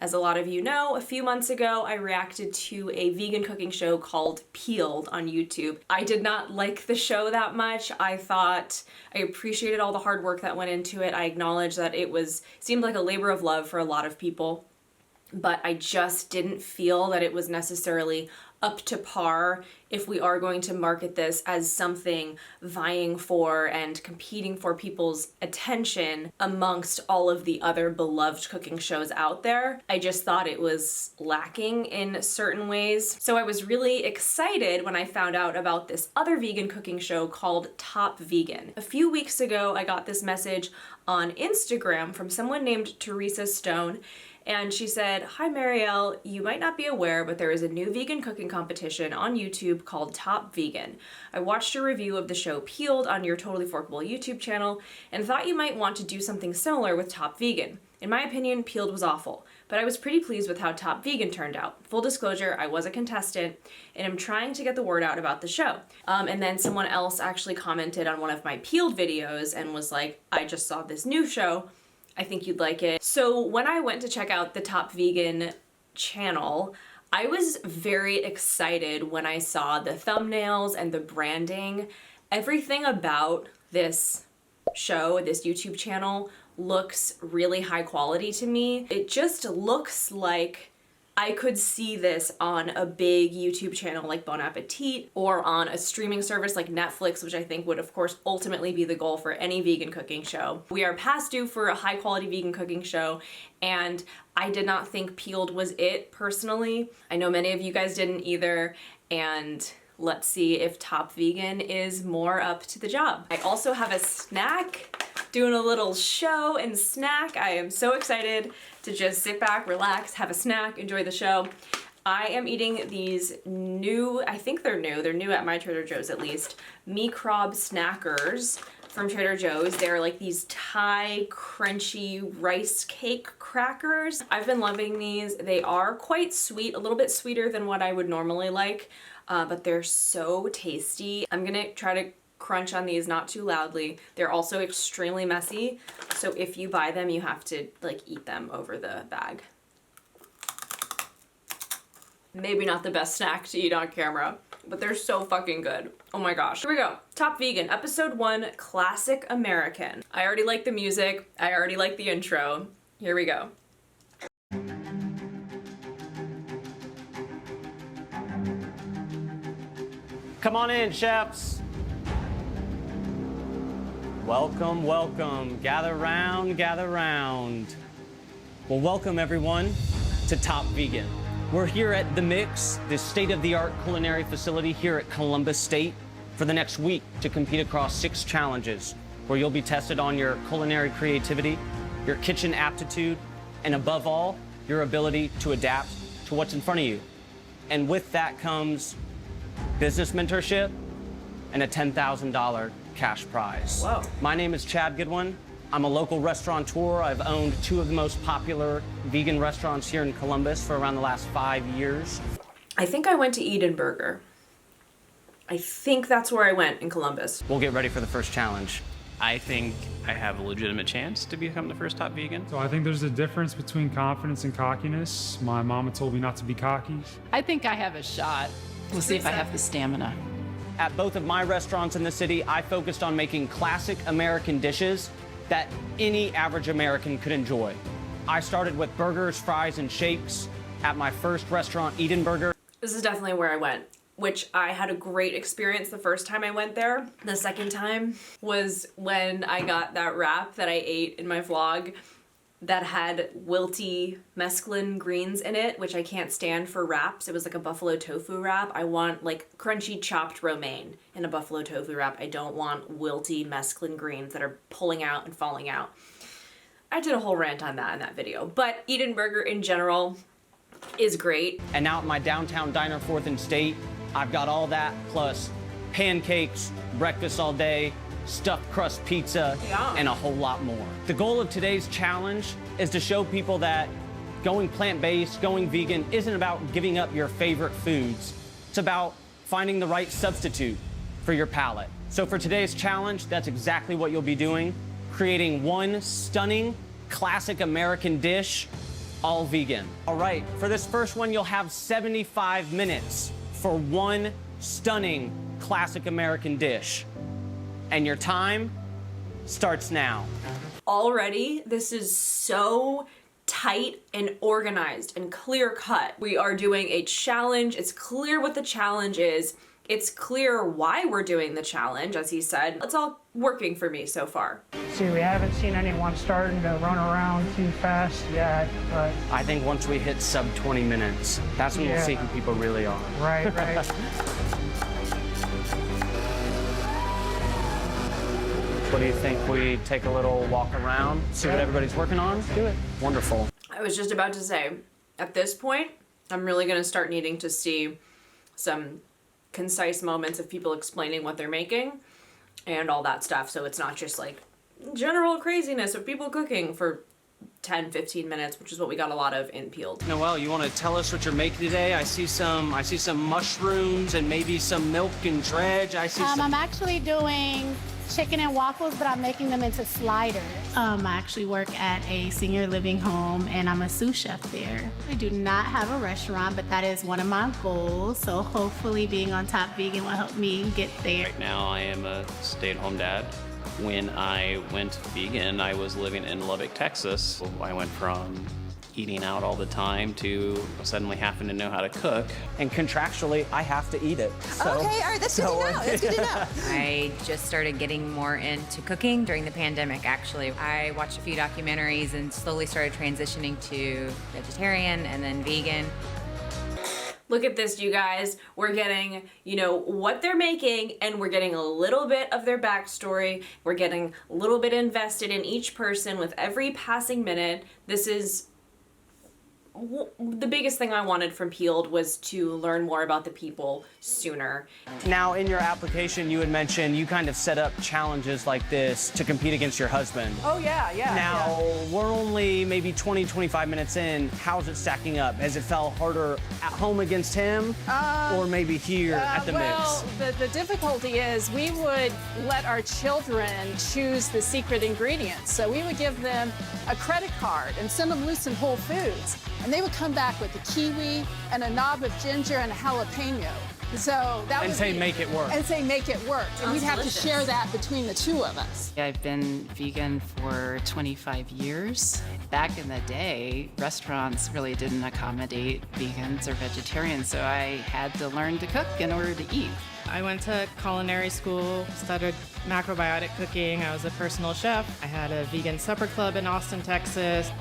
As a lot of you know, a few months ago I reacted to a vegan cooking show called Peeled on YouTube. I did not like the show that much. I appreciated all the hard work that went into it. I acknowledge that seemed like a labor of love for a lot of people, but I just didn't feel that it was necessarily up to par if we are going to market this as something vying for and competing for people's attention amongst all of the other beloved cooking shows out there. I just thought it was lacking in certain ways. So I was really excited when I found out about this other vegan cooking show called Top Vegan. A few weeks ago, I got this message on Instagram from someone named Teresa Stone, and she said, "Hi Marielle, you might not be aware, but there is a new vegan cooking competition on YouTube called Top Vegan. I watched a review of the show Peeled on your Totally Forkable YouTube channel and thought you might want to do something similar with Top Vegan. In my opinion, Peeled was awful, but I was pretty pleased with how Top Vegan turned out. Full disclosure, I was a contestant and I'm trying to get the word out about the show." And then someone else actually commented on one of my Peeled videos and was like, "I just saw this new show. I think you'd like it." So when I went to check out the Top Vegan channel, I was very excited when I saw the thumbnails and the branding. Everything about this show, this YouTube channel, looks really high quality to me. It just looks like I could see this on a big YouTube channel like Bon Appetit or on a streaming service like Netflix, which I think would of course ultimately be the goal for any vegan cooking show. We are past due for a high quality vegan cooking show, and I did not think Peeled was it personally. I know many of you guys didn't either, and let's see if Top Vegan is more up to the job. I also have a snack, doing a little show and snack. I am so excited to just sit back, relax, have a snack, enjoy the show. I am eating these new, I think they're new at my Trader Joe's at least, Microb Snackers from Trader Joe's. They're like these Thai crunchy rice cake crackers. I've been loving these. They are quite sweet, a little bit sweeter than what I would normally like, but they're so tasty. I'm gonna try to crunch on these not too loudly. They're also extremely messy, so if you buy them, you have to like eat them over the bag. Maybe not the best snack to eat on camera, but they're so fucking good. Oh my gosh. Here we go. Top Vegan, episode 1, Classic American. I already like the music. I already like the intro. Here we go. Come on in, chefs. Welcome, welcome. Gather round, gather round. Well, welcome everyone to Top Vegan. We're here at The Mix, the state-of-the-art culinary facility here at Columbus State, for the next week to compete across 6 challenges where you'll be tested on your culinary creativity, your kitchen aptitude, and above all, your ability to adapt to what's in front of you. And with that comes business mentorship and a $10,000 cash prize. Whoa. My name is Chad Goodwin. I'm a local restaurateur. I've owned 2 of the most popular vegan restaurants here in Columbus for around the last 5 years. I think I went to Edenburger. I think that's where I went in Columbus. We'll get ready for the first challenge. I think I have a legitimate chance to become the first Top Vegan. So I think there's a difference between confidence and cockiness. My mama told me not to be cocky. I think I have a shot. We'll see if I have the stamina. At both of my restaurants in the city, I focused on making classic American dishes that any average American could enjoy. I started with burgers, fries, and shakes at my first restaurant, Edenburger. This is definitely where I went, which I had a great experience the first time I went there. The second time was when I got that wrap that I ate in my vlog that had wilty mesclun greens in it, which I can't stand for wraps. It was like a buffalo tofu wrap. I want like crunchy chopped romaine in a buffalo tofu wrap. I don't want wilty mesclun greens that are pulling out and falling out. I did a whole rant on that in that video, but Edenburger in general is great. And now at my downtown diner, 4th and State, I've got all that plus pancakes, breakfast all day, stuffed crust pizza, and a whole lot more. The goal of today's challenge is to show people that going plant-based, going vegan isn't about giving up your favorite foods. It's about finding the right substitute for your palate. So for today's challenge, that's exactly what you'll be doing, creating one stunning classic American dish all vegan. All right, for this first one, you'll have 75 minutes for one stunning classic American dish. And your time starts now. Already, this is so tight and organized and clear cut. We are doing a challenge. It's clear what the challenge is. It's clear why we're doing the challenge, as he said. It's all working for me so far. See, we haven't seen anyone starting to run around too fast yet, but... I think once we hit sub 20 minutes, that's when we'll see who people really are. Right. What do you think? We take a little walk around, see what everybody's working on? Do it. Wonderful. I was just about to say, at this point, I'm really gonna start needing to see some concise moments of people explaining what they're making and all that stuff, so it's not just like general craziness of people cooking for 10, 15 minutes, which is what we got a lot of in Peeled. Noelle, you want to tell us what you're making today? I see some mushrooms and maybe some milk and dredge. I see some... I'm actually doing chicken and waffles, but I'm making them into sliders. I actually work at a senior living home, and I'm a sous chef there. I do not have a restaurant, but that is one of my goals, so hopefully being on Top Vegan will help me get there. Right now, I am a stay-at-home dad. When I went vegan, I was living in Lubbock, Texas. I went from eating out all the time to suddenly having to know how to cook. And contractually, I have to eat it. So, okay, all right, that's good to know. That's good to know. I just started getting more into cooking during the pandemic, actually. I watched a few documentaries and slowly started transitioning to vegetarian and then vegan. Look at this, you guys. We're getting, what they're making, and we're getting a little bit of their backstory. We're getting a little bit invested in each person with every passing minute. This is the biggest thing I wanted from Peeled, was to learn more about the people sooner. Now, in your application, you had mentioned you kind of set up challenges like this to compete against your husband. Oh, yeah. Now, we're only maybe 20, 25 minutes in. How's it stacking up? Has it felt harder at home against him, or maybe here at the well, mix? the difficulty is we would let our children choose the secret ingredients. So we would give them a credit card and send them loose in Whole Foods. And they would come back with a kiwi and a knob of ginger and a jalapeno. So that would say make it work. And say make it work. And we'd have to share that between the two of us. I've been vegan for 25 years. Back in the day, restaurants really didn't accommodate vegans or vegetarians, so I had to learn to cook in order to eat. I went to culinary school, studied macrobiotic cooking. I was a personal chef. I had a vegan supper club in Austin, Texas.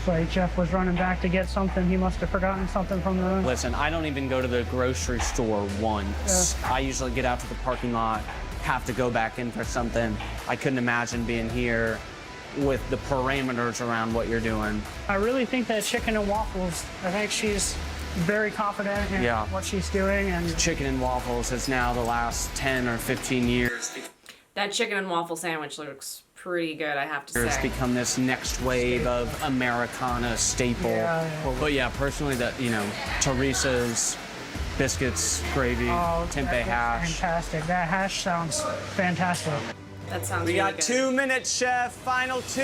Like Jeff was running back to get something. He must have forgotten something from the room. Listen, I don't even go to the grocery store once. Yeah. I usually get out to the parking lot, have to go back in for something. I couldn't imagine being here with the parameters around what you're doing. I really think that chicken and waffles, I think she's very confident in what she's doing. And Chicken and waffles is now the last 10 or 15 years. That chicken and waffle sandwich looks pretty good, I have to It's say. become this next wave of Americana staple. But yeah, personally, Teresa's biscuits, gravy, tempeh hash. Fantastic. That hash sounds fantastic. That sounds We really got good. 2 minutes, chef. Final 2.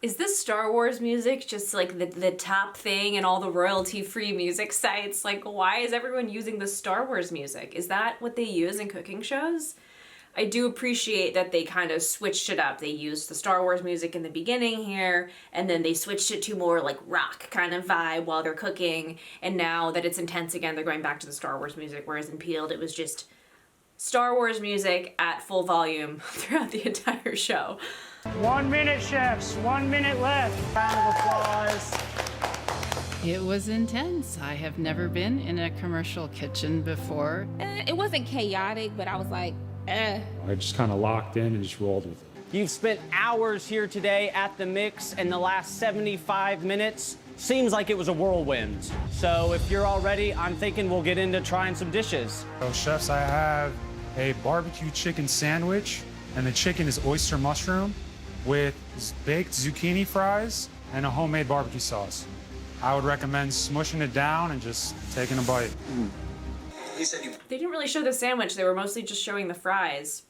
Is this Star Wars music just like the top thing in all the royalty-free music sites? Like, why is everyone using the Star Wars music? Is that what they use in cooking shows? I do appreciate that they kind of switched it up. They used the Star Wars music in the beginning here, and then they switched it to more like rock kind of vibe while they're cooking. And now that it's intense again, they're going back to the Star Wars music, whereas in Peeled, it was just Star Wars music at full volume throughout the entire show. 1 minute, chefs. 1 minute left. Round of applause. It was intense. I have never been in a commercial kitchen before. It wasn't chaotic, but I was like, I just kind of locked in and just rolled with it. You've spent hours here today at the mix, and the last 75 minutes seems like it was a whirlwind. So if you're all ready, I'm thinking we'll get into trying some dishes. So chefs, I have a barbecue chicken sandwich, and the chicken is oyster mushroom with baked zucchini fries and a homemade barbecue sauce. I would recommend smushing it down and just taking a bite. They didn't really show the sandwich. They were mostly just showing the fries.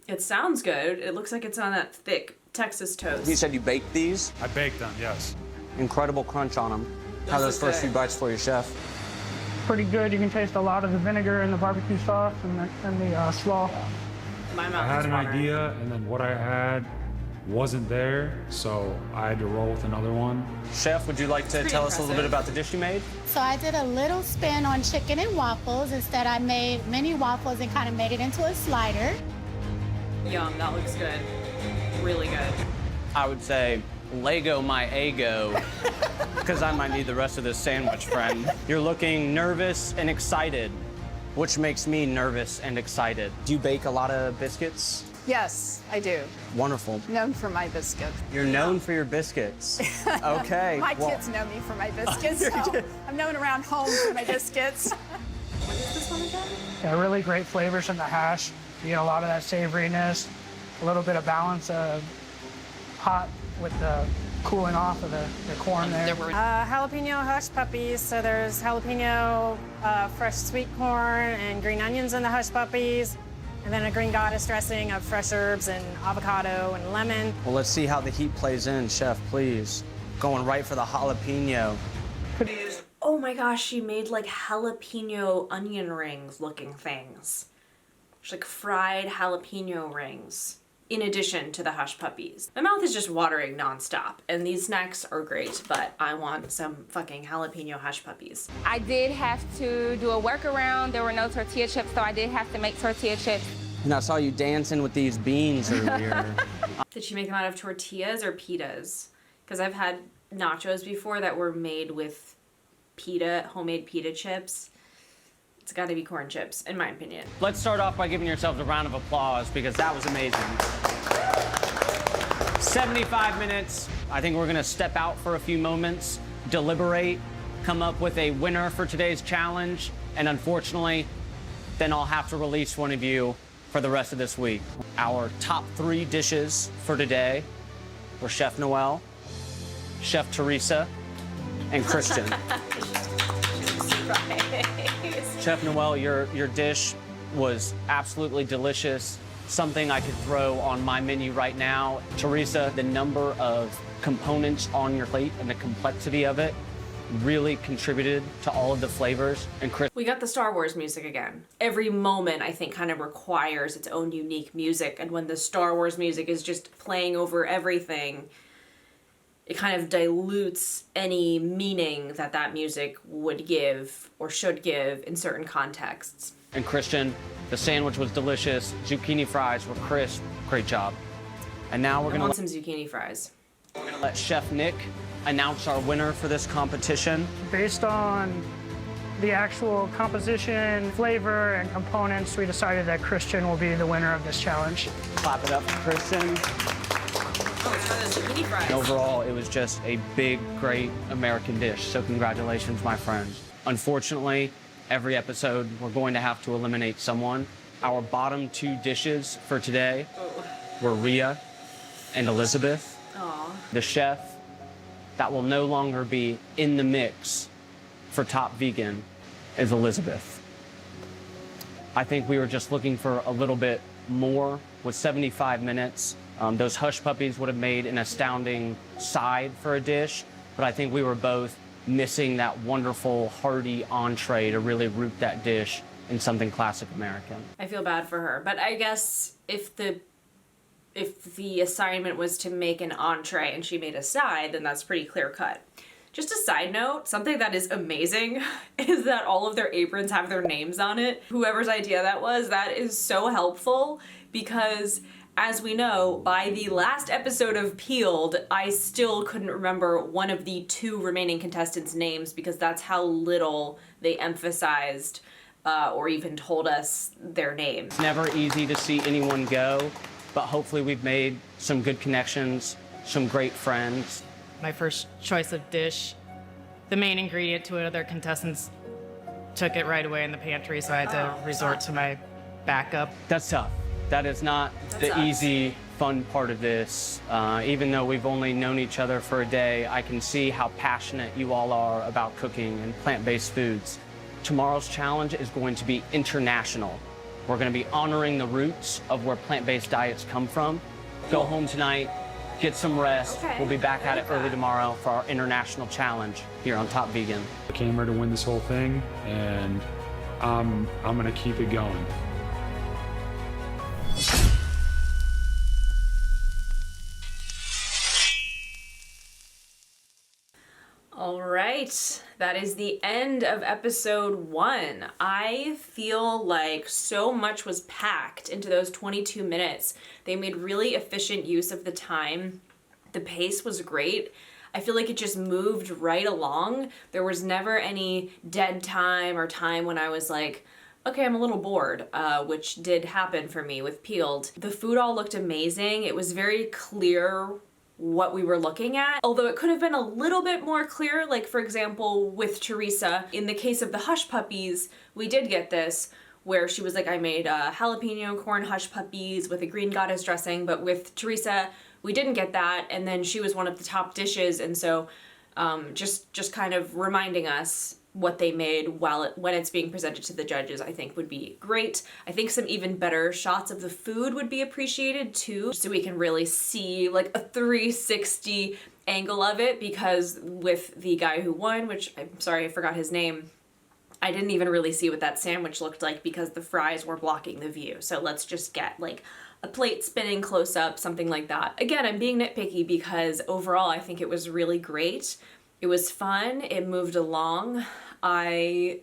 It sounds good. It looks like it's on that thick Texas toast. You said you baked these? I baked them, yes. Incredible crunch on them. How are those first few bites for you, chef? Pretty good. You can taste a lot of the vinegar and the barbecue sauce and the slaw. My mouth I had is an watering. idea, and then what I had wasn't there, so I had to roll with another one. Chef, would you like to tell us a little bit impressive. about the dish you made? So I did a little spin on chicken and waffles. Instead, I made mini waffles and kind of made it into a slider. Yum, that looks good. Really good. I would say Lego my ego, because I might need the rest of this sandwich, friend. You're looking nervous and excited, which makes me nervous and excited. Do you bake a lot of biscuits? Yes, I do. Wonderful. Known for my biscuits. You're known for your biscuits. Okay. My well, kids know me for my biscuits, so I'm known around home for my biscuits. What is this one again? Yeah, really great flavors in the hash. You get a lot of that savoriness, a little bit of balance of hot with the cooling off of the corn there. Jalapeno hush puppies. So there's jalapeno, fresh sweet corn, and green onions in the hush puppies. And then a green goddess dressing of fresh herbs and avocado and lemon. Well, let's see how the heat plays in, chef, please. Going right for the jalapeno. Oh my gosh, she made like jalapeno onion rings looking things. It's like fried jalapeno rings. In addition to the hush puppies. My mouth is just watering nonstop, and these snacks are great, but I want some fucking jalapeno hush puppies. I did have to do a workaround. There were no tortilla chips, so I did have to make tortilla chips. And I saw you dancing with these beans earlier. Did she make them out of tortillas or pitas? Because I've had nachos before that were made with pita, homemade pita chips. It's got to be corn chips, in my opinion. Let's start off by giving yourselves a round of applause because that was amazing. 75 minutes. I think we're gonna step out for a few moments, deliberate, come up with a winner for today's challenge, and unfortunately, then I'll have to release one of you for the rest of this week. Our top 3 dishes for today were Chef Noel, Chef Teresa, and Christian. Chef Noel, your dish was absolutely delicious. Something I could throw on my menu right now. Teresa, the number of components on your plate and the complexity of it really contributed to all of the flavors. And Chris, We got the Star Wars music again. Every moment, I think, kind of requires its own unique music, and when the Star Wars music is just playing over everything, it kind of dilutes any meaning that that music would give or should give in certain contexts. and Christian, the sandwich was delicious. Zucchini fries were crisp. Great job. And now we're I gonna want some zucchini fries. let Chef Nick announce our winner for this competition. Based on the actual composition, flavor, and components, we decided that Christian will be the winner of this challenge. Clap it up for Christian. Oh, it's got the zucchini fries. Overall, it was just a big, great American dish. So congratulations, my friends. Unfortunately, every episode, we're going to have to eliminate someone. Our bottom 2 dishes for today were Rhea and Elizabeth. Aw. The chef that will no longer be in the mix for top vegan is Elizabeth. I think we were just looking for a little bit more with 75 minutes. Those hush puppies would have made an astounding side for a dish, but I think we were both missing that wonderful hearty entree to really root that dish in something classic American. I feel bad for her, but I guess if the assignment was to make an entree and she made a side, then that's pretty clear cut. Just a side note, something that is amazing is that all of their aprons have their names on it. Whoever's idea that was, that is so helpful because, as we know, by the last episode of Peeled, I still couldn't remember one of the 2 remaining contestants' names because that's how little they emphasized or even told us their names. It's never easy to see anyone go, but hopefully we've made some good connections, some great friends. My first choice of dish, the main ingredient to it, other contestants took it right away in the pantry, so I had to resort to my backup. That's tough. That is not the easy, fun part of this. Even though we've only known each other for a day, I can see how passionate you all are about cooking and plant-based foods. Tomorrow's challenge is going to be international. We're gonna be honoring the roots of where plant-based diets come from. Go home tonight, get some rest. Okay. We'll be back at it early tomorrow for our international challenge here on Top Vegan. I came here to win this whole thing, and I'm gonna keep it going. All right, that is the end of episode 1. I feel like so much was packed into those 22 minutes. They made really efficient use of the time. The pace was great. I feel like it just moved right along. There was never any dead time or time when I was like, okay, I'm a little bored, which did happen for me with Peeled. The food all looked amazing. It was very clear what we were looking at, although it could have been a little bit more clear. Like, for example, with Teresa, in the case of the hush puppies, we did get this where she was like, I made jalapeno corn hush puppies with a green goddess dressing, but with Teresa, we didn't get that, and then she was one of the top dishes, and so just kind of reminding us what they made when it's being presented to the judges, I think would be great. I think some even better shots of the food would be appreciated too, so we can really see like a 360 angle of it, because with the guy who won, which I'm sorry, I forgot his name, I didn't even really see what that sandwich looked like because the fries were blocking the view. So let's just get like a plate spinning close up, something like that. Again, I'm being nitpicky because overall I think it was really great. It was fun, it moved along. I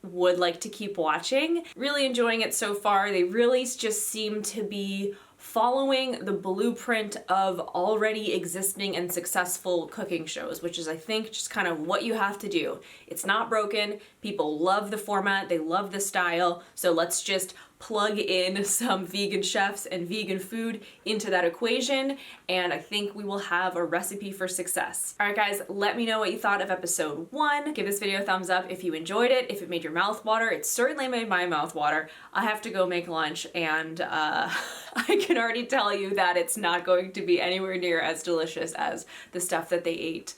would like to keep watching. Really enjoying it so far. They really just seem to be following the blueprint of already existing and successful cooking shows, which is, I think, just kind of what you have to do. It's not broken. People love the format. They love the style. So let's just plug in some vegan chefs and vegan food into that equation, and I think we will have a recipe for success. All right, guys, let me know what you thought of episode 1. Give this video a thumbs up if you enjoyed it, if it made your mouth water. It certainly made my mouth water. I have to go make lunch, and I can already tell you that it's not going to be anywhere near as delicious as the stuff that they ate.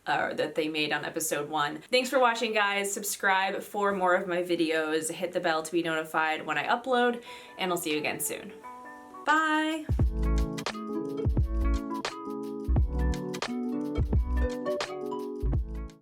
That they made on episode 1. Thanks for watching, guys. Subscribe for more of my videos. Hit the bell to be notified when I upload, and I'll see you again soon. Bye!